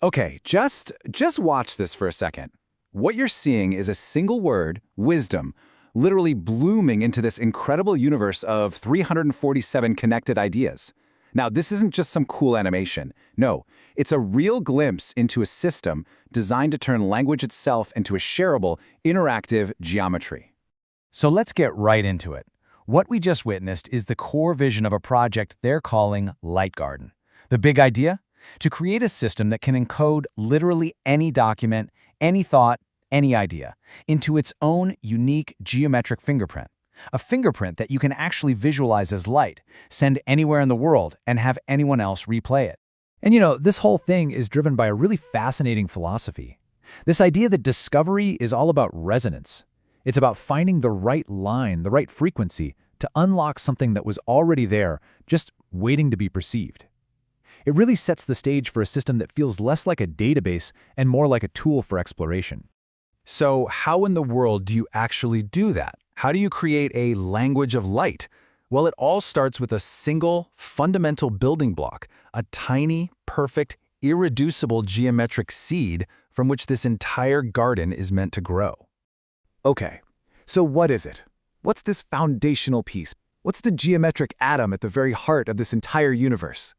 Okay, just watch this for a second. What you're seeing is a single word, wisdom, literally blooming into this incredible universe of 347 connected ideas. Now, this isn't just some cool animation. No, it's a real glimpse into a system designed to turn language itself into a shareable, interactive geometry. So let's get right into it. What we just witnessed is the core vision of a project they're calling Light Garden. The big idea? To create a system that can encode literally any document, any thought, any idea, into its own unique geometric fingerprint. A fingerprint that you can actually visualize as light, send anywhere in the world, and have anyone else replay it. And this whole thing is driven by a really fascinating philosophy. This idea that discovery is all about resonance. It's about finding the right line, the right frequency, to unlock something that was already there, just waiting to be perceived. It really sets the stage for a system that feels less like a database and more like a tool for exploration. So how in the world do you actually do that? How do you create a language of light? Well, it all starts with a single, fundamental building block, a tiny, perfect, irreducible geometric seed from which this entire garden is meant to grow. Okay, so what is it? What's this foundational piece? What's the geometric atom at the very heart of this entire universe?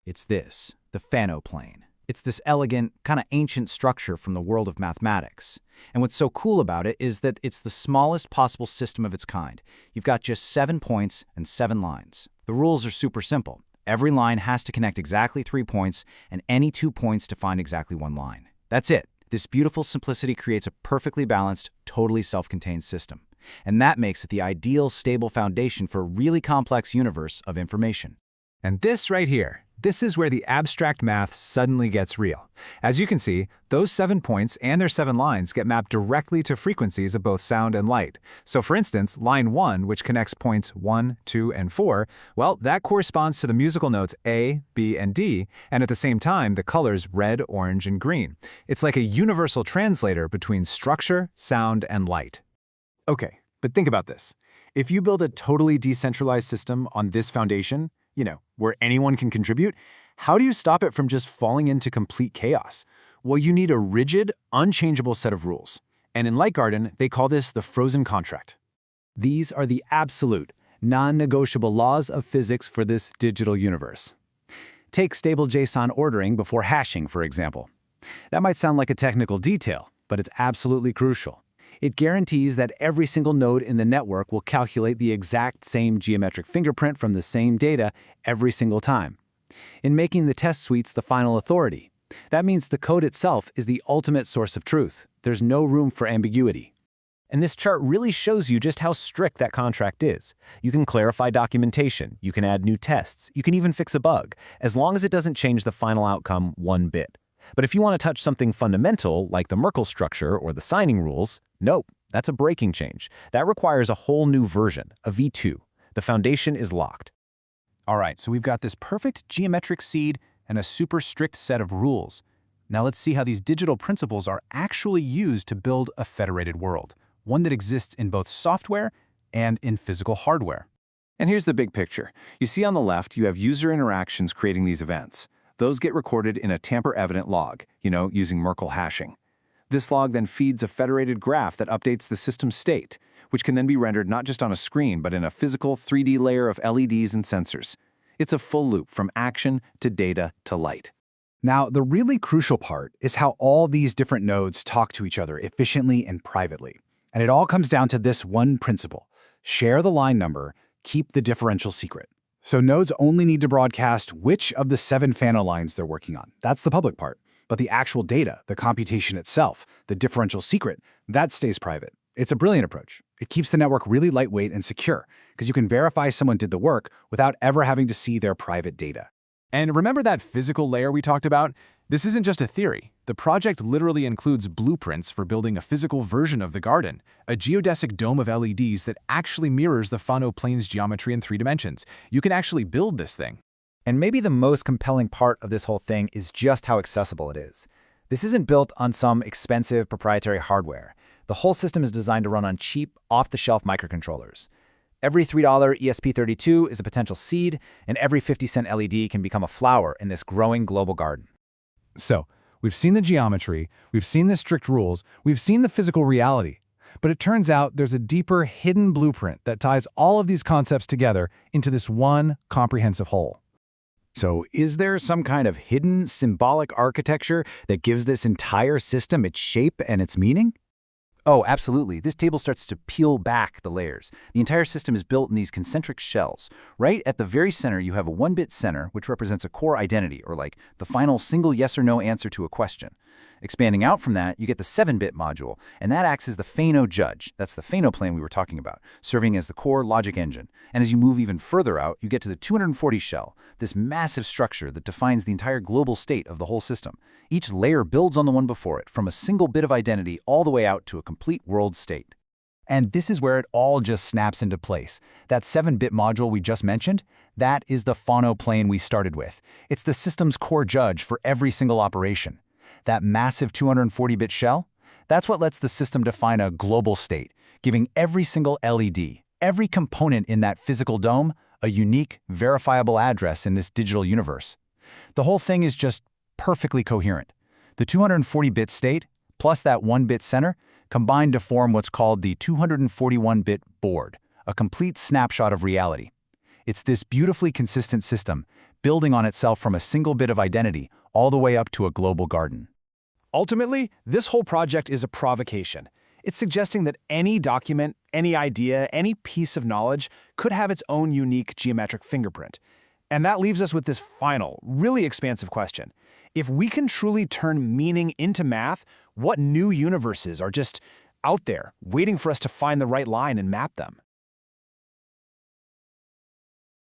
It's this, the Phanto Plane. It's this elegant, kind of ancient structure from the world of mathematics. And what's so cool about it is that it's the smallest possible system of its kind. You've got just 7 points and 7 lines. The rules are super simple. Every line has to connect exactly 3 points, and any 2 points to find exactly 1 line. That's it. This beautiful simplicity creates a perfectly balanced, totally self-contained system. And that makes it the ideal, stable foundation for a really complex universe of information. And this right here, this is where the abstract math suddenly gets real. As you can see, those 7 points and their 7 lines get mapped directly to frequencies of both sound and light. So for instance, line 1, which connects points 1, 2, and 4, well, that corresponds to the musical notes A, B, and D, and at the same time, the colors red, orange, and green. It's like a universal translator between structure, sound, and light. Okay, but think about this. If you build a totally decentralized system on this foundation, where anyone can contribute, how do you stop it from just falling into complete chaos? Well, you need a rigid, unchangeable set of rules. And in Light Garden, they call this the frozen contract. These are the absolute, non-negotiable laws of physics for this digital universe. Take stable JSON ordering before hashing, for example. That might sound like a technical detail, but it's absolutely crucial. It guarantees that every single node in the network will calculate the exact same geometric fingerprint from the same data every single time. In making the test suites the final authority, that means the code itself is the ultimate source of truth. There's no room for ambiguity. And this chart really shows you just how strict that contract is. You can clarify documentation, you can add new tests, you can even fix a bug, as long as it doesn't change the final outcome one bit. But if you want to touch something fundamental, like the Merkle structure or the signing rules, nope, that's a breaking change. That requires a whole new version, a V2. The foundation is locked. All right, so we've got this perfect geometric seed and a super strict set of rules. Now let's see how these digital principles are actually used to build a federated world, one that exists in both software and in physical hardware. And here's the big picture. You see on the left, you have user interactions creating these events. Those get recorded in a tamper-evident log, using Merkle hashing. This log then feeds a federated graph that updates the system's state, which can then be rendered not just on a screen, but in a physical 3D layer of LEDs and sensors. It's a full loop from action to data to light. Now, the really crucial part is how all these different nodes talk to each other efficiently and privately. And it all comes down to this one principle: share the line number, keep the differential secret. So nodes only need to broadcast which of the 7 Phanto lines they're working on. That's the public part. But the actual data, the computation itself, the differential secret, that stays private. It's a brilliant approach. It keeps the network really lightweight and secure, because you can verify someone did the work without ever having to see their private data. And remember that physical layer we talked about? This isn't just a theory. The project literally includes blueprints for building a physical version of the garden, a geodesic dome of LEDs that actually mirrors the Phanto Plane's geometry in 3 dimensions. You can actually build this thing. And maybe the most compelling part of this whole thing is just how accessible it is. This isn't built on some expensive proprietary hardware. The whole system is designed to run on cheap, off-the-shelf microcontrollers. Every $3 ESP32 is a potential seed, and every 50-cent LED can become a flower in this growing global garden. So, We've seen the geometry, we've seen the strict rules, we've seen the physical reality. But it turns out there's a deeper, hidden blueprint that ties all of these concepts together into this one comprehensive whole. So is there some kind of hidden symbolic architecture that gives this entire system its shape and its meaning? Oh, absolutely. This table starts to peel back the layers. The entire system is built in these concentric shells. Right at the very center, you have a 1-bit center, which represents a core identity, or like the final single yes or no answer to a question. Expanding out from that, you get the 7-bit module, and that acts as the Phanto judge. That's the Phanto plane we were talking about, serving as the core logic engine. And as you move even further out, you get to the 240 shell, this massive structure that defines the entire global state of the whole system. Each layer builds on the one before it, from a single bit of identity all the way out to a complete world state. And this is where it all just snaps into place. That 7-bit module we just mentioned, that is the Phanto plane we started with. It's the system's core judge for every single operation. That massive 240-bit shell, that's what lets the system define a global state, giving every single LED, every component in that physical dome, a unique, verifiable address in this digital universe. The whole thing is just perfectly coherent. The 240-bit state, plus that 1-bit center, combine to form what's called the 241-bit board, a complete snapshot of reality. It's this beautifully consistent system, building on itself from a single bit of identity all the way up to a global garden. Ultimately, this whole project is a provocation. It's suggesting that any document, any idea, any piece of knowledge could have its own unique geometric fingerprint. And that leaves us with this final, really expansive question. If we can truly turn meaning into math, what new universes are just out there, waiting for us to find the right line and map them?